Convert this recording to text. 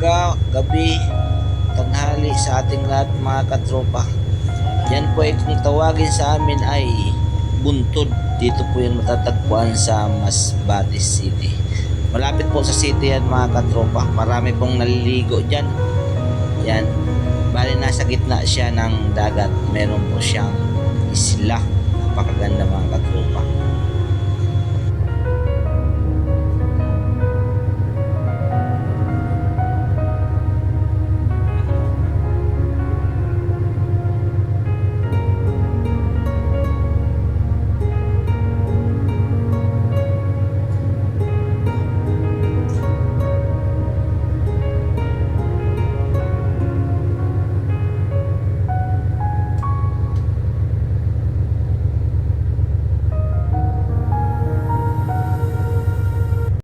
umaga, gabi, tanghali sa ating lahat mga katropa. Yan po ay kung tawagin sa amin ay Buntod. Dito po yan matatagpuan sa Masbate City. Malapit po sa city yan mga katropa. Marami pong naliligo dyan. Yan. Bali nasa gitna siya ng dagat. Meron po siyang isla. Napakaganda mga katropa.